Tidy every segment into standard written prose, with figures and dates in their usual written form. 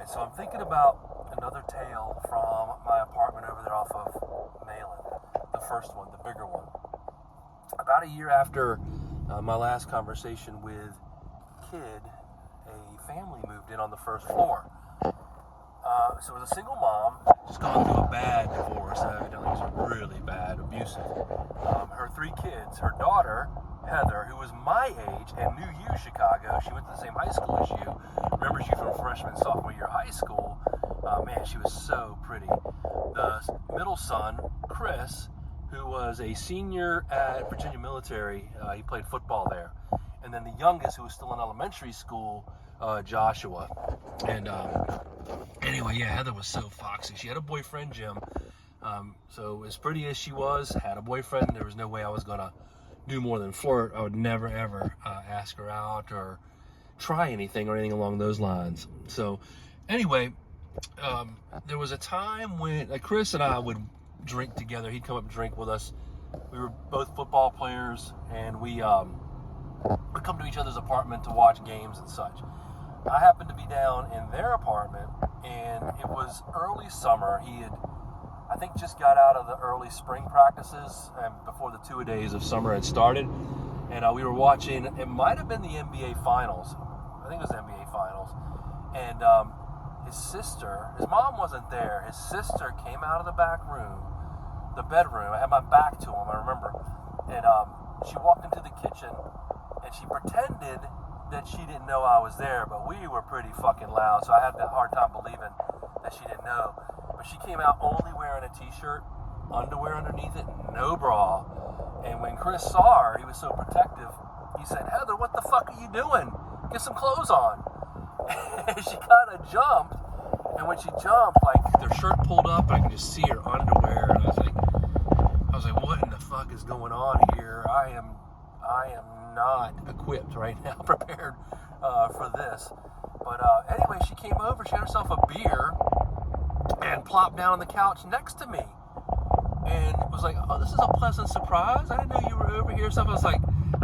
So I'm thinking about another tale from my apartment over there off of Mayland, the first one, the bigger one. About a year after my last conversation with Kid, a family moved in on the first floor. So it was a single mom, just gone through a bad divorce. Evidently, it was really bad, abusive. Her three kids, her daughter, Heather, who was my age and knew you, Chicago. She went to the same high school as you. Remembers you from freshman, sophomore year of high school. Man, she was so pretty. The middle son, Chris, who was a senior at Virginia Military. He played football there. And then the youngest, who was still in elementary school, Joshua. And anyway, yeah, Heather was so foxy. She had a boyfriend, Jim. So as pretty as she was, had a boyfriend. There was no way I was going to do more than flirt. I would never, ever ask her out or try anything or anything along those lines. So anyway, there was a time when Chris and I would drink together. He'd come up and drink with us. We were both football players, and we would come to each other's apartment to watch games and such. I happened to be down in their apartment, and it was early summer. He had, I think, just got out of the early spring practices and before the two-a-days of summer had started. And we were watching, it might have been the NBA Finals. I think it was the NBA Finals. And his sister, his mom wasn't there. His sister came out of the back room, the bedroom. I had my back to him, I remember. And she walked into the kitchen, and she pretended that she didn't know I was there, but we were pretty fucking loud, so I had a hard time believing that she didn't know. But she came out only wearing a t-shirt, underwear underneath it, no bra. And when Chris saw her, he was so protective, he said, "Heather, what the fuck are you doing? Get some clothes on." And she kind of jumped, and when she jumped, like, their shirt pulled up, I could just see her underwear, and I was like, what in the fuck is going on here? I am not equipped right now, prepared for this. But anyway, she came over, she had herself a beer, and plopped down on the couch next to me. And was like, "Oh, this is a pleasant surprise. I didn't know you were over here." So I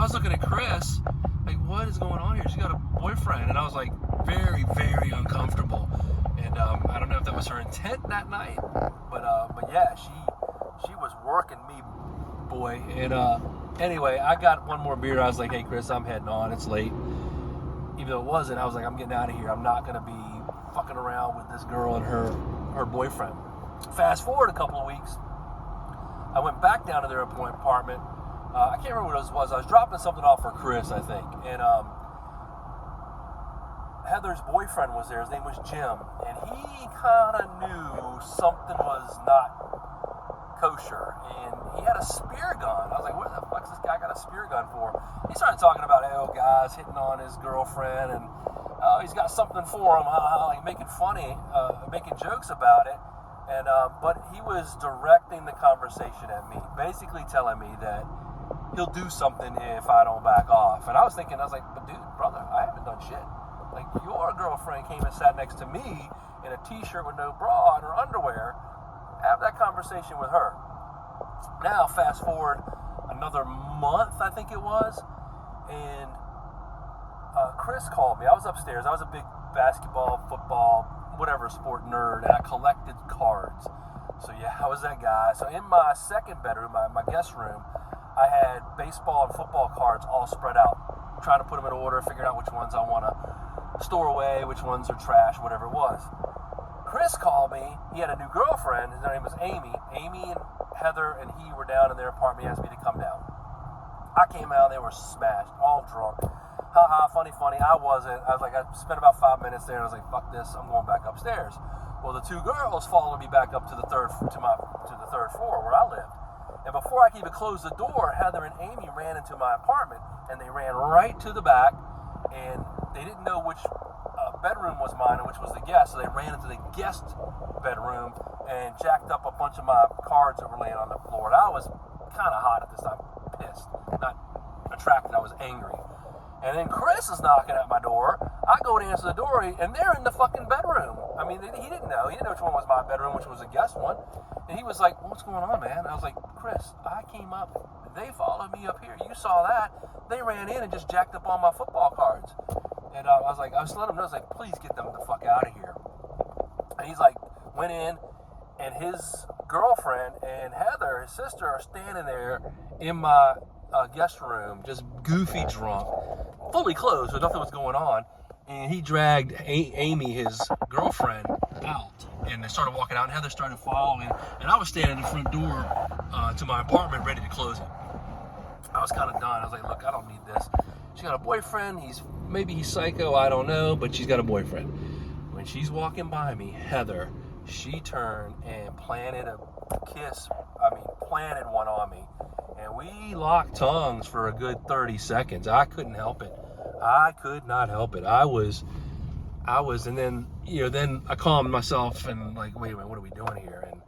was looking at Chris, like, what is going on here? She got a boyfriend. And I was like, very, very uncomfortable. And I don't know if that was her intent that night, but yeah, she was working me, boy. And anyway, I got one more beer. I was like, "Hey, Chris, I'm heading on. It's late." Even though it wasn't, I was like, "I'm getting out of here. I'm not going to be fucking around with this girl and her boyfriend." Fast forward a couple of weeks, I went back down to their apartment. I can't remember what it was. I was dropping something off for Chris, I think. And Heather's boyfriend was there. His name was Jim. And he kind of knew something was not kosher. And he had a spear gun. I was like, what the fuck's this guy got a spear gun for? He started talking about, guys hitting on his girlfriend. And he's got something for him, like making making jokes about it. And but he was directing the conversation at me, basically telling me that he'll do something if I don't back off. And I was like, but dude, brother, I haven't done shit. Like, your girlfriend came and sat next to me in a t-shirt with no bra and her underwear. Have that conversation with her. Now, fast forward another month, I think it was, and Chris called me. I was upstairs. I was a big basketball, football, whatever sport nerd, and I collected cards. So yeah, I was that guy. So in my second bedroom, my guest room, I had baseball and football cards all spread out, trying to put them in order, figuring out which ones I want to store away, which ones are trash, whatever it was. Chris called me. He had a new girlfriend. Her name was Amy. Amy and Heather and he were down in their apartment. He asked me to come down. I came out. They were smashed, all drunk. Haha, funny. I wasn't. I was like, I spent about 5 minutes there, and I was like, fuck this, I'm going back upstairs. Well, the two girls followed me back up to the third floor where I lived. And before I could even close the door, Heather and Amy ran into my apartment, and they ran right to the back, and they didn't know which bedroom was mine and which was the guest, so they ran into the guest bedroom and jacked up a bunch of my cards that were laying on the floor. And I was kind of hot at this time, pissed, not attracted, I was angry. And then Chris is knocking at my door. I go to answer the door, and they're in the fucking bedroom. I mean, he didn't know. He didn't know which one was my bedroom, which was the guest one. And he was like, "What's going on, man?" I was like, "Chris, I came up. They followed me up here. You saw that. They ran in and just jacked up all my football cards." And I was letting them know, I was like, "Please get them the fuck out of here." And he's like, went in, and his girlfriend and Heather, his sister, are standing there in my guest room, just goofy drunk, fully clothed, so nothing was going on. And he dragged Amy, his girlfriend, out, and they started walking out, and Heather started following, and I was standing at the front door to my apartment ready to close it. I was kind of done. I was like, look, I don't need this. She got a boyfriend. Maybe he's psycho, I don't know, but she's got a boyfriend. When she's walking by me, Heather, she turned and planted one on me. And we locked tongues for a good 30 seconds. I couldn't help it. I could not help it. I was, and then, then I calmed myself and like, wait a minute, what are we doing here? And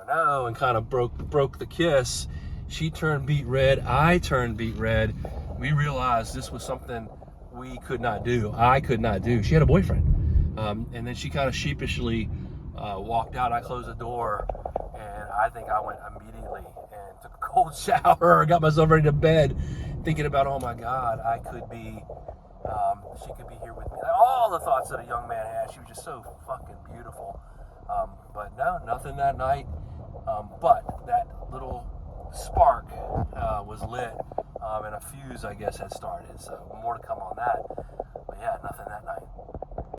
no, and kind of broke the kiss. She turned beet red. I turned beet red. We realized this was something we could not do. I could not do. She had a boyfriend. And then she kind of sheepishly walked out. I closed the door, and I think I went immediately and took a cold shower, got myself ready to bed, thinking about, oh my God, she could be here with me. All the thoughts that a young man had. She was just so fucking beautiful. But no, nothing that night. But that little spark was lit, and a fuse, I guess, had started. So more to come on that. But yeah, nothing that night.